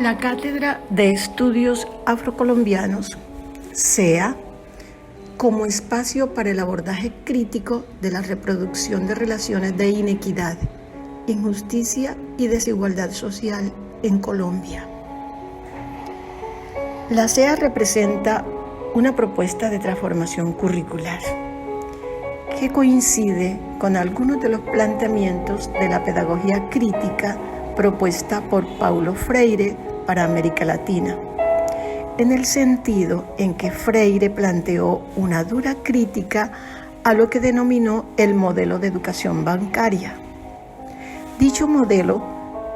La Cátedra de Estudios Afrocolombianos, CEA, como espacio para el abordaje crítico de la reproducción de relaciones de inequidad, injusticia y desigualdad social en Colombia. La CEA representa una propuesta de transformación curricular que coincide con algunos de los planteamientos de la pedagogía crítica propuesta por Paulo Freire para América Latina, en el sentido en que Freire planteó una dura crítica a lo que denominó el modelo de educación bancaria. Dicho modelo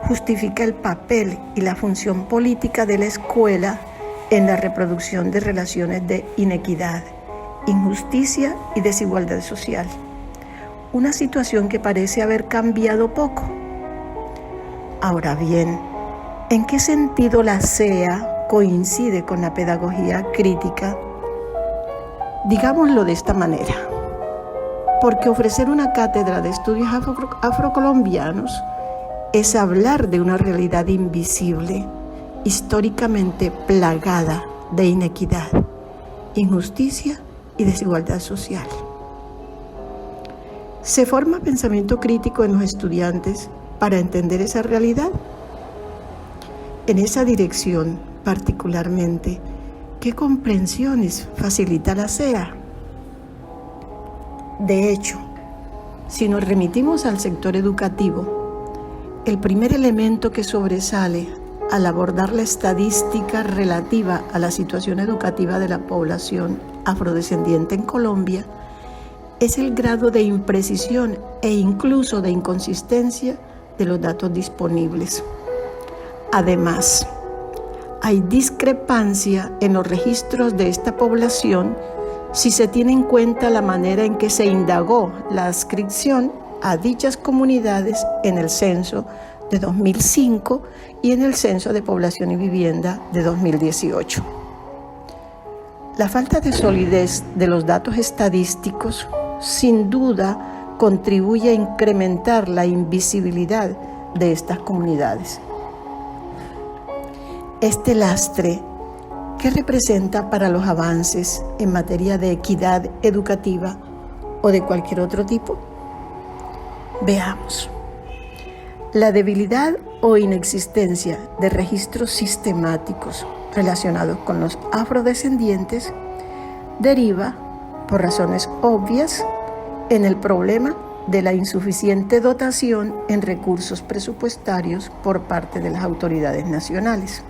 justifica el papel y la función política de la escuela en la reproducción de relaciones de inequidad, injusticia y desigualdad social, una situación que parece haber cambiado poco. Ahora bien, ¿en qué sentido la CEA coincide con la pedagogía crítica? Digámoslo de esta manera, porque ofrecer una cátedra de estudios afrocolombianos es hablar de una realidad invisible, históricamente plagada de inequidad, injusticia y desigualdad social. ¿Se forma pensamiento crítico en los estudiantes para entender esa realidad? En esa dirección, particularmente, ¿qué comprensiones facilita la CEA? De hecho, si nos remitimos al sector educativo, el primer elemento que sobresale al abordar la estadística relativa a la situación educativa de la población afrodescendiente en Colombia es el grado de imprecisión e incluso de inconsistencia de los datos disponibles. Además, hay discrepancia en los registros de esta población si se tiene en cuenta la manera en que se indagó la adscripción a dichas comunidades en el censo de 2005 y en el Censo de Población y Vivienda de 2018. La falta de solidez de los datos estadísticos sin duda contribuye a incrementar la invisibilidad de estas comunidades. Este lastre, ¿qué representa para los avances en materia de equidad educativa o de cualquier otro tipo? Veamos. La debilidad o inexistencia de registros sistemáticos relacionados con los afrodescendientes deriva, por razones obvias, en el problema de la insuficiente dotación en recursos presupuestarios por parte de las autoridades nacionales.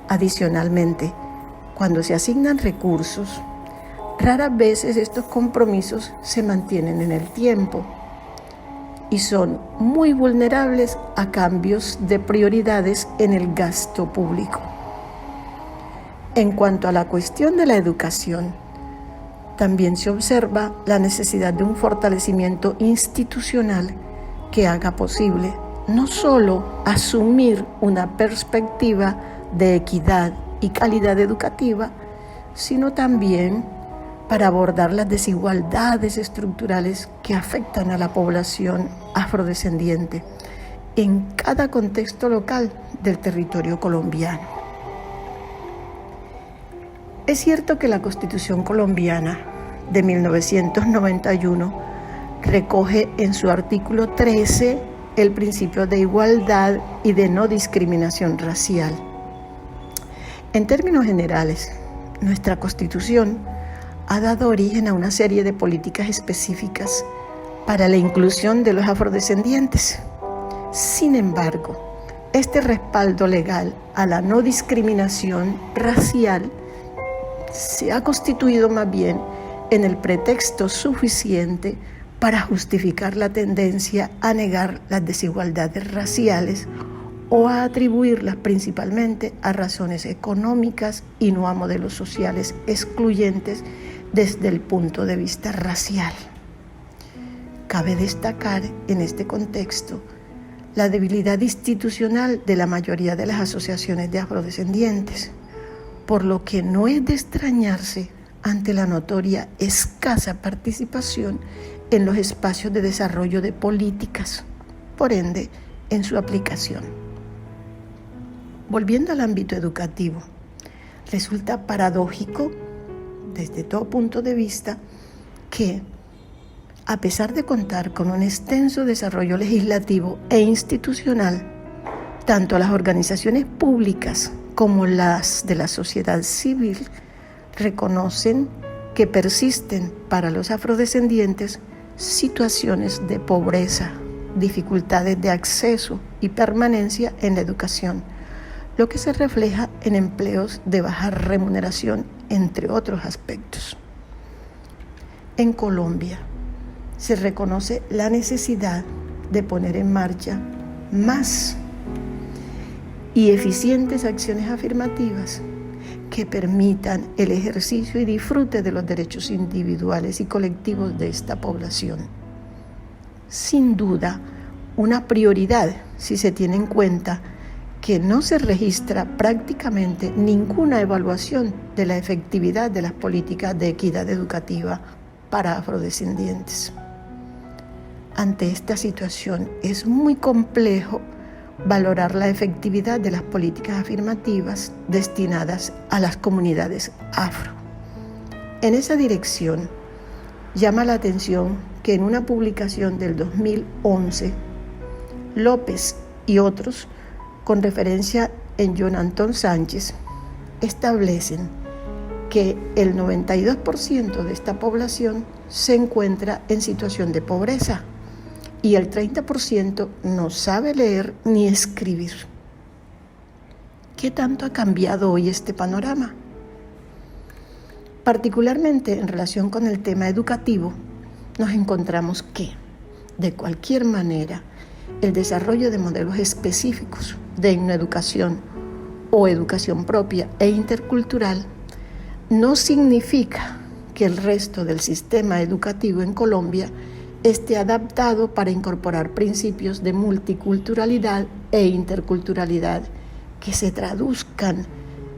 Adicionalmente, cuando se asignan recursos, raras veces estos compromisos se mantienen en el tiempo y son muy vulnerables a cambios de prioridades en el gasto público. En cuanto a la cuestión de la educación, también se observa la necesidad de un fortalecimiento institucional que haga posible no solo asumir una perspectiva de equidad y calidad educativa, sino también para abordar las desigualdades estructurales que afectan a la población afrodescendiente en cada contexto local del territorio colombiano. Es cierto que la Constitución colombiana de 1991 recoge en su artículo 13 el principio de igualdad y de no discriminación racial. En términos generales, nuestra Constitución ha dado origen a una serie de políticas específicas para la inclusión de los afrodescendientes. Sin embargo, este respaldo legal a la no discriminación racial se ha constituido más bien en el pretexto suficiente para justificar la tendencia a negar las desigualdades raciales o a atribuirlas principalmente a razones económicas y no a modelos sociales excluyentes desde el punto de vista racial. Cabe destacar en este contexto la debilidad institucional de la mayoría de las asociaciones de afrodescendientes, por lo que no es de extrañarse ante la notoria escasa participación en los espacios de desarrollo de políticas, por ende, en su aplicación. Volviendo al ámbito educativo, resulta paradójico desde todo punto de vista que, a pesar de contar con un extenso desarrollo legislativo e institucional, tanto las organizaciones públicas como las de la sociedad civil reconocen que persisten para los afrodescendientes situaciones de pobreza, dificultades de acceso y permanencia en la educación, lo que se refleja en empleos de baja remuneración, entre otros aspectos. En Colombia se reconoce la necesidad de poner en marcha más y eficientes acciones afirmativas que permitan el ejercicio y disfrute de los derechos individuales y colectivos de esta población. Sin duda, una prioridad si se tiene en cuenta que no se registra prácticamente ninguna evaluación de la efectividad de las políticas de equidad educativa para afrodescendientes. Ante esta situación es muy complejo valorar la efectividad de las políticas afirmativas destinadas a las comunidades afro. En esa dirección, llama la atención que en una publicación del 2011, López y otros, con referencia en John Antón Sánchez, establecen que el 92% de esta población se encuentra en situación de pobreza y el 30% no sabe leer ni escribir. ¿Qué tanto ha cambiado hoy este panorama? Particularmente en relación con el tema educativo, nos encontramos que, de cualquier manera, el desarrollo de modelos específicos de etnoeducación o educación propia e intercultural no significa que el resto del sistema educativo en Colombia esté adaptado para incorporar principios de multiculturalidad e interculturalidad que se traduzcan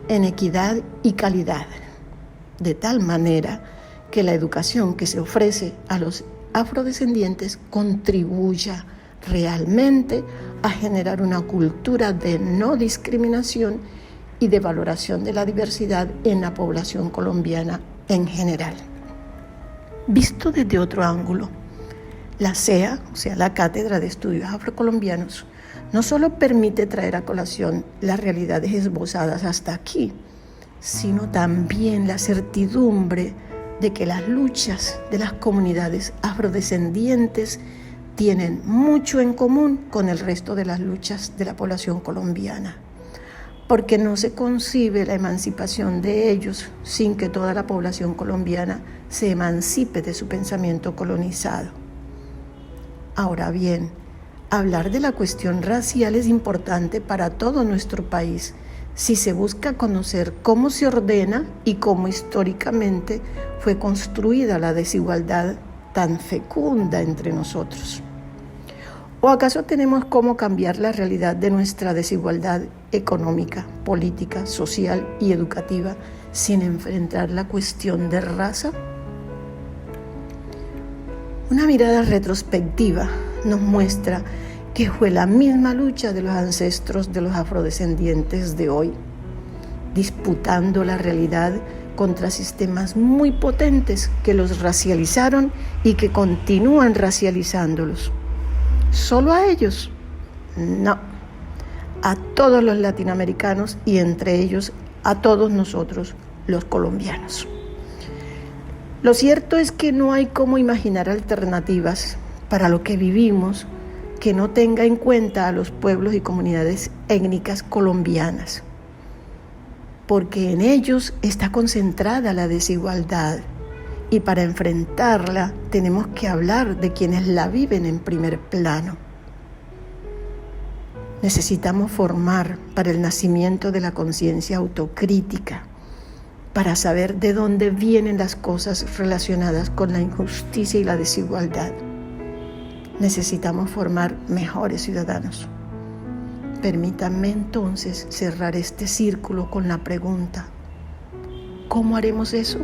en equidad y calidad, de tal manera que la educación que se ofrece a los afrodescendientes contribuya realmente a generar una cultura de no discriminación y de valoración de la diversidad en la población colombiana en general. Visto desde otro ángulo, la CEA, o sea, la Cátedra de Estudios Afrocolombianos, no solo permite traer a colación las realidades esbozadas hasta aquí, sino también la certidumbre de que las luchas de las comunidades afrodescendientes tienen mucho en común con el resto de las luchas de la población colombiana, porque no se concibe la emancipación de ellos sin que toda la población colombiana se emancipe de su pensamiento colonizado. Ahora bien, hablar de la cuestión racial es importante para todo nuestro país si se busca conocer cómo se ordena y cómo históricamente fue construida la desigualdad tan fecunda entre nosotros. ¿O acaso tenemos cómo cambiar la realidad de nuestra desigualdad económica, política, social y educativa sin enfrentar la cuestión de raza? Una mirada retrospectiva nos muestra que fue la misma lucha de los ancestros de los afrodescendientes de hoy, disputando la realidad contra sistemas muy potentes que los racializaron y que continúan racializándolos. ¿Solo a ellos? No, a todos los latinoamericanos y entre ellos a todos nosotros, los colombianos. Lo cierto es que no hay cómo imaginar alternativas para lo que vivimos que no tenga en cuenta a los pueblos y comunidades étnicas colombianas, porque en ellos está concentrada la desigualdad y para enfrentarla tenemos que hablar de quienes la viven en primer plano. Necesitamos formar para el nacimiento de la conciencia autocrítica, para saber de dónde vienen las cosas relacionadas con la injusticia y la desigualdad. Necesitamos formar mejores ciudadanos. Permítanme entonces cerrar este círculo con la pregunta: ¿cómo haremos eso?